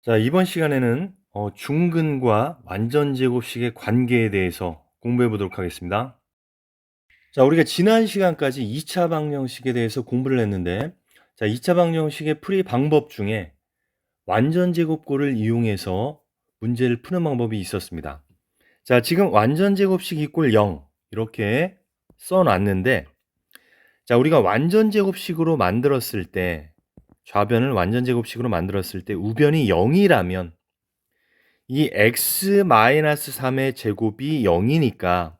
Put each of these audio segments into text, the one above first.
자, 이번 시간에는 중근과 완전제곱식의 관계에 대해서 공부해 보도록 하겠습니다. 자, 우리가 지난 시간까지 2차 방정식에 대해서 공부를 했는데, 자, 2차 방정식의 풀이 방법 중에 완전제곱꼴을 이용해서 문제를 푸는 방법이 있었습니다. 자, 지금 완전제곱식 이꼴 0 이렇게 써놨는데, 자, 우리가 완전제곱식으로 만들었을 때, 좌변을 완전제곱식으로 만들었을 때 우변이 0이라면 이 x-3의 제곱이 0이니까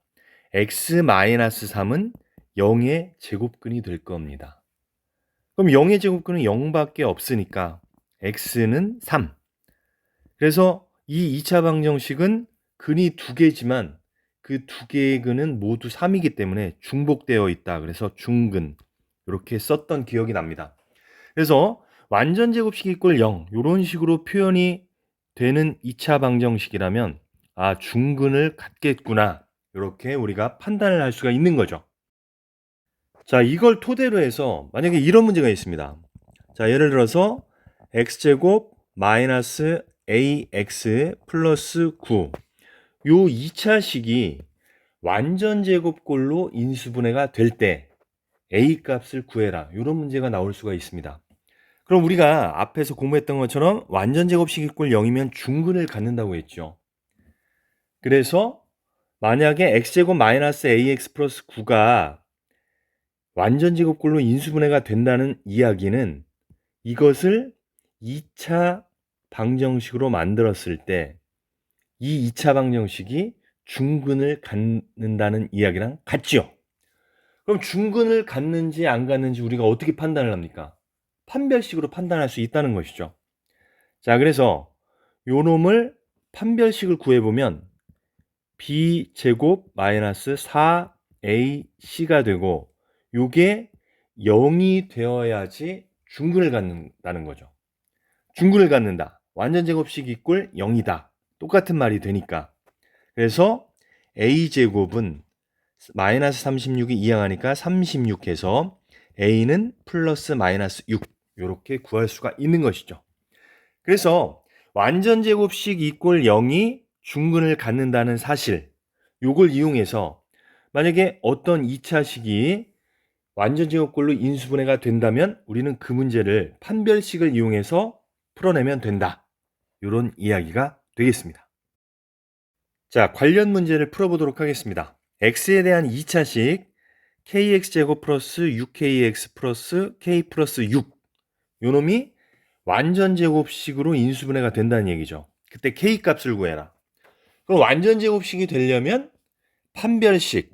x-3은 0의 제곱근이 될 겁니다. 그럼 0의 제곱근은 0밖에 없으니까 x는 3. 그래서 이 2차 방정식은 근이 두 개지만 그 두 개의 근은 모두 3이기 때문에 중복되어 있다. 그래서 중근 이렇게 썼던 기억이 납니다. 그래서 완전 제곱식 이꼴 0 이런 식으로 표현이 되는 2차 방정식이라면 중근을 갖겠구나 이렇게 우리가 판단을 할 수가 있는 거죠. 자, 이걸 토대로 해서 만약에 이런 문제가 있습니다. 자, 예를 들어서 x제곱 마이너스 ax 플러스 9 요 2차식이 완전 제곱꼴로 인수분해가 될 때 a 값을 구해라 이런 문제가 나올 수가 있습니다. 그럼 우리가 앞에서 공부했던 것처럼 완전 제곱식 이꼴 0이면 중근을 갖는다고 했죠. 그래서 만약에 x제곱 마이너스 ax 플러스 9가 완전 제곱꼴로 인수분해가 된다는 이야기는 이것을 2차 방정식으로 만들었을 때 이 2차 방정식이 중근을 갖는다는 이야기랑 같죠. 그럼 중근을 갖는지 안 갖는지 우리가 어떻게 판단을 합니까? 판별식으로 판단할 수 있다는 것이죠. 자, 그래서 요 놈을 판별식을 구해보면 b제곱 마이너스 4ac가 되고 요게 0이 되어야지 중근을 갖는다는 거죠. 중근을 갖는다. 완전 제곱식 이꼴 0이다. 똑같은 말이 되니까. 그래서 a제곱은 마이너스 36이 이항하니까 36해서 a는 플러스 마이너스 6 이렇게 구할 수가 있는 것이죠. 그래서 완전 제곱식 이꼴 0이 중근을 갖는다는 사실 요걸 이용해서 만약에 어떤 2차식이 완전 제곱꼴로 인수분해가 된다면 우리는 그 문제를 판별식을 이용해서 풀어내면 된다. 이런 이야기가 되겠습니다. 자, 관련 문제를 풀어보도록 하겠습니다. x에 대한 2차식 kx제곱 플러스 6kx 플러스 k 플러스 6 요놈이 완전 제곱식으로 인수분해가 된다는 얘기죠. 그때 k 값을 구해라. 그럼 완전 제곱식이 되려면 판별식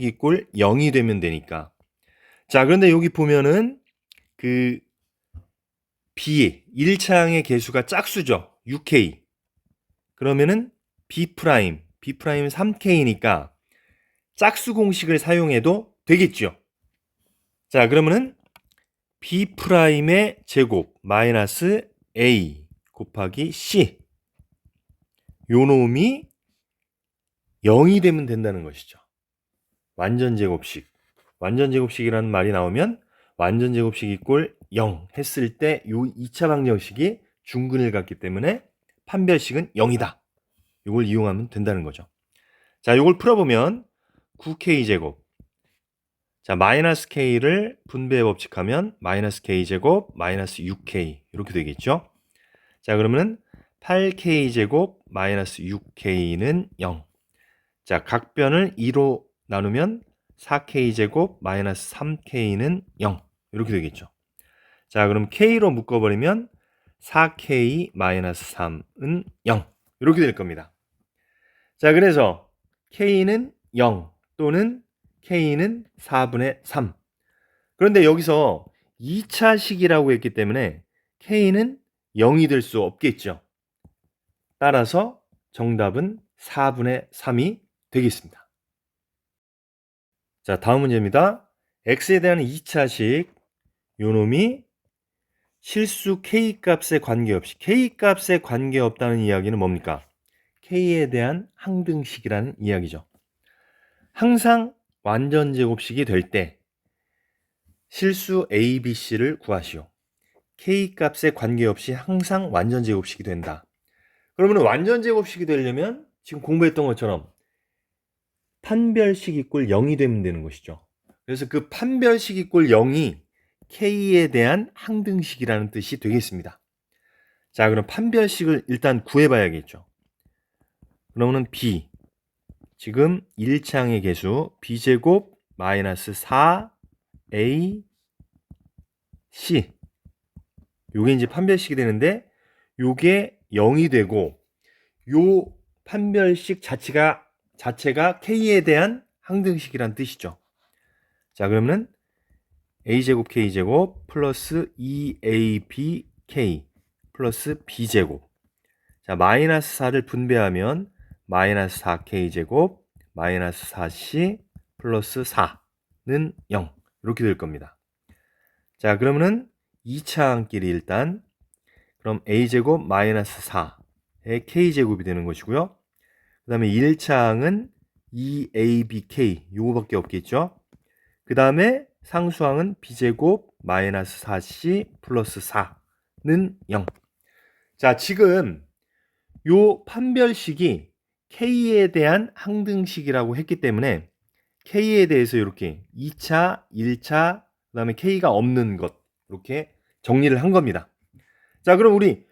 이꼴 0이 되면 되니까. 자, 그런데 여기 보면은 그 b 1차항의 개수가 짝수죠. 6k. 그러면은 b'은 3k니까 짝수 공식을 사용해도 되겠죠. 자, 그러면은 b'의 제곱 마이너스 a 곱하기 c 요 놈이 0이 되면 된다는 것이죠. 완전 제곱식이라는 말이 나오면 완전 제곱식 이꼴 0 했을 때 요 2차 방정식이 중근을 갖기 때문에 판별식은 0이다. 이걸 이용하면 된다는 거죠. 자, 이걸 풀어보면 9k제곱 자, 마이너스 k를 분배해 법칙하면 마이너스 k제곱 마이너스 6k 이렇게 되겠죠. 자, 그러면 8k제곱 마이너스 6k는 0. 자, 각변을 2로 나누면 4k제곱 마이너스 3k는 0 이렇게 되겠죠. 자, 그럼 k로 묶어버리면 4k 마이너스 3은 0 이렇게 될 겁니다. 자, 그래서 k는 0 또는 k는 4분의 3. 그런데 여기서 2차식이라고 했기 때문에 k는 0이 될 수 없겠죠. 따라서 정답은 4분의 3이 되겠습니다. 자, 다음 문제입니다. x에 대한 2차식 요놈이 실수 k값에 관계없이 k값에 관계없다는 이야기는 뭡니까? k에 대한 항등식이라는 이야기죠. 항상 완전 제곱식이 될 때 실수 a, b, c를 구하시오. K값에 관계없이 항상 완전 제곱식이 된다. 그러면 완전 제곱식이 되려면 지금 공부했던 것처럼 판별식 이꼴 0이 되면 되는 것이죠. 그래서 그 판별식 이꼴 0이 K에 대한 항등식이라는 뜻이 되겠습니다. 자, 그럼 판별식을 일단 구해봐야겠죠. 그러면 B, 지금 1차항의 개수 B제곱 마이너스 4AC, 요게 이제 판별식이 되는데 요게 0이 되고 요 판별식 자체가 K에 대한 항등식이란 뜻이죠. 자, 그러면 A제곱 K제곱 플러스 2ABK 플러스 B제곱. 자, 마이너스 4를 분배하면 마이너스 4K제곱 마이너스 4C 플러스 4는 0. 이렇게 될 겁니다. 자, 그러면은 2차항끼리 일단 그럼 A제곱 마이너스 4의 K제곱이 되는 것이고요. 그 다음에 1차항은 2ABK 요거밖에 없겠죠. 그 다음에 상수항은 B제곱 마이너스 4C 플러스 4는 0. 자, 지금 요 판별식이 K에 대한 항등식이라고 했기 때문에 K에 대해서 이렇게 2차, 1차, 그 다음에 K가 없는 것 이렇게 정리를 한 겁니다. 자, 그럼 우리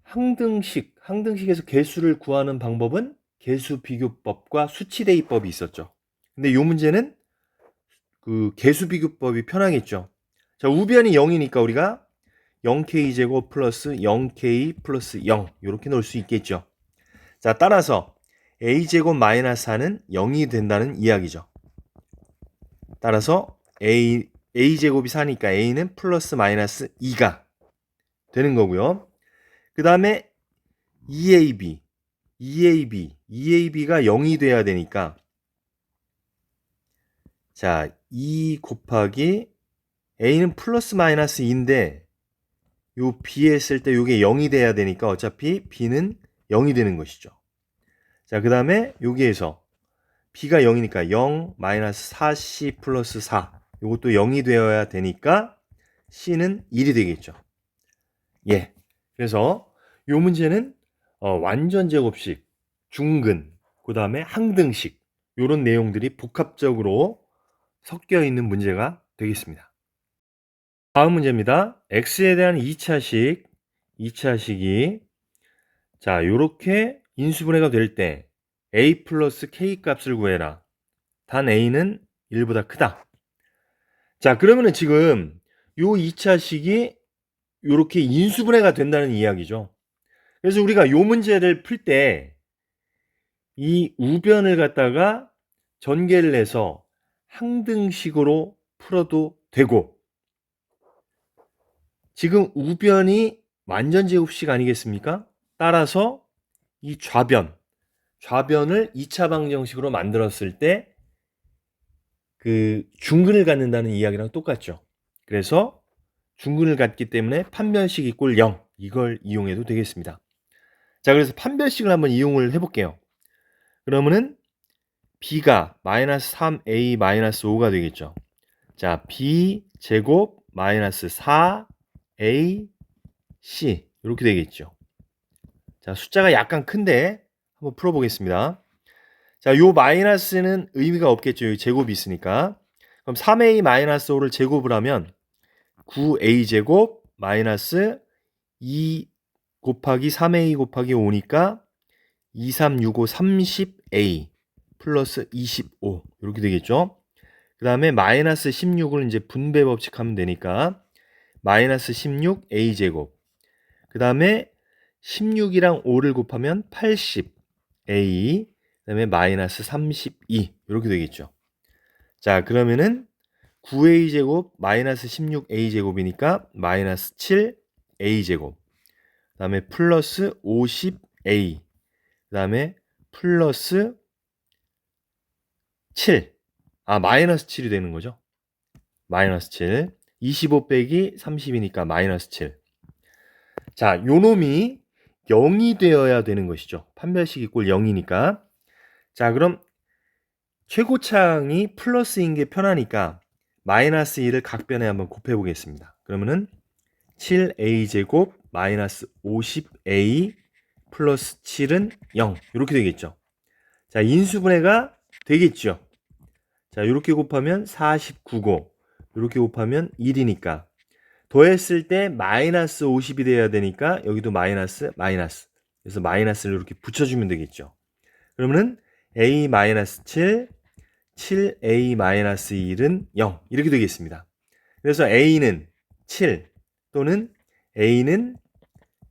항등식에서 개수를 구하는 방법은 개수비교법과 수치대입법이 있었죠. 근데 요 문제는 그 개수비교법이 편하겠죠. 자, 우변이 0이니까 우리가 0K제곱 플러스 0K 플러스 0 이렇게 넣을 수 있겠죠. 자, 따라서 A제곱 마이너스 4는 0이 된다는 이야기죠. 따라서 A제곱이 4니까 A는 플러스 마이너스 2가 되는 거고요. 그 다음에 EAB가 0이 돼야 되니까 자, 2 곱하기 A는 플러스 마이너스 2인데 요 B 했을 때 요게 0이 돼야 되니까 어차피 B는 0이 되는 것이죠. 자, 그 다음에 여기에서 B가 0이니까 0 마이너스 4C 플러스 4 요것도 0이 되어야 되니까 C는 1이 되겠죠. 예. 그래서 요 문제는 완전 제곱식, 중근, 그 다음에 항등식 요런 내용들이 복합적으로 섞여 있는 문제가 되겠습니다. 다음 문제입니다. X에 대한 2차식이 자, 요렇게 인수분해가 될 때 A 플러스 K 값을 구해라. 단 A는 1보다 크다. 자, 그러면은 지금 요 2차식이 요렇게 인수분해가 된다는 이야기죠. 그래서 우리가 요 문제를 풀 때 이 우변을 갖다가 전개를 해서 항등식으로 풀어도 되고 지금 우변이 완전 제곱식 아니겠습니까? 따라서 이 좌변을 2차 방정식으로 만들었을 때 그 중근을 갖는다는 이야기랑 똑같죠. 그래서 중근을 갖기 때문에 판별식 이꼴 0 이걸 이용해도 되겠습니다. 자, 그래서 판별식을 한번 이용을 해볼게요. 그러면은 B가 마이너스 3A 마이너스 5가 되겠죠. 자, B 제곱 마이너스 4AC 이렇게 되겠죠. 자, 숫자가 약간 큰데 한번 풀어보겠습니다. 자, 요 마이너스는 의미가 없겠죠. 여기 제곱이 있으니까. 그럼 3A 마이너스 5를 제곱을 하면 9A 제곱 마이너스 2 곱하기 3A 곱하기 5니까 2, 3, 6, 5, 30A 플러스 25 이렇게 되겠죠. 그 다음에 마이너스 16을 이제 분배 법칙 하면 되니까 마이너스 16A 제곱 그 다음에 16이랑 5를 곱하면 80A 그 다음에 마이너스 32 이렇게 되겠죠. 자, 그러면은 9A 제곱 마이너스 16A 제곱이니까 마이너스 7A 제곱 그 다음에 플러스 50A 그 다음에 플러스 7 마이너스 7이 되는 거죠. 마이너스 7 25 빼기 30이니까 마이너스 7 자, 요 놈이 0이 되어야 되는 것이죠. 판별식 이꼴 0이니까 자, 그럼 최고차항이 플러스인 게 편하니까 마이너스 2를 각변에 한번 곱해 보겠습니다. 그러면은 7a제곱 마이너스 50a 플러스 7은 0 이렇게 되겠죠. 자, 인수분해가 되겠죠. 자, 이렇게 곱하면 49고 이렇게 곱하면 1이니까 더했을 때 마이너스 50이 돼야 되니까 여기도 마이너스 마이너스, 그래서 마이너스를 이렇게 붙여주면 되겠죠. 그러면은 a 마이너스 7, 7a 마이너스 1은 0 이렇게 되겠습니다. 그래서 a는 7 또는 a는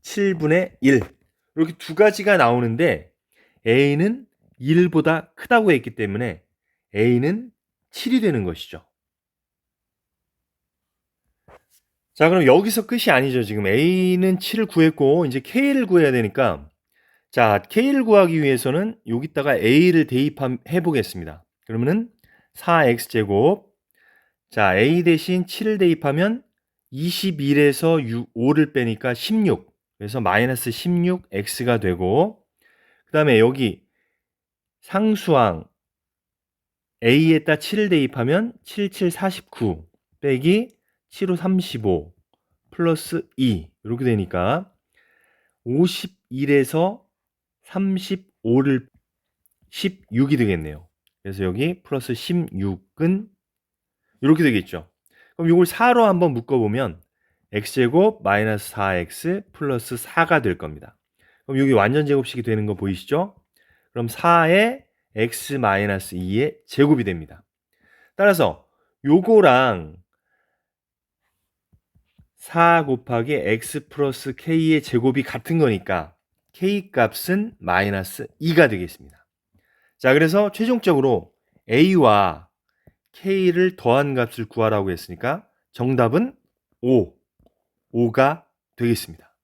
7분의 1 이렇게 두 가지가 나오는데 a는 1보다 크다고 했기 때문에 a는 7이 되는 것이죠. 자, 그럼 여기서 끝이 아니죠. 지금 a는 7을 구했고 이제 k를 구해야 되니까, 자, k를 구하기 위해서는 여기다가 a를 대입해 보겠습니다. 그러면은 4x제곱, 자, a 대신 7을 대입하면 21에서 5를 빼니까 16, 그래서 마이너스 16x가 되고, 그 다음에 여기 상수항 a에다 7을 대입하면 7, 7, 49 빼기 7, 5, 35 플러스 2 이렇게 되니까 51에서 35를 16이 되겠네요. 그래서 여기 플러스 16은 이렇게 되겠죠. 그럼 이걸 4로 한번 묶어보면 x제곱 마이너스 4x 플러스 4가 될 겁니다. 그럼 여기 완전 제곱식이 되는 거 보이시죠? 그럼 4의 x 마이너스 2의 제곱이 됩니다. 따라서 요거랑 4 곱하기 x 플러스 k의 제곱이 같은 거니까 k 값은 마이너스 2가 되겠습니다. 자, 그래서 최종적으로 a와 k를 더한 값을 구하라고 했으니까 정답은 5, 5가 되겠습니다.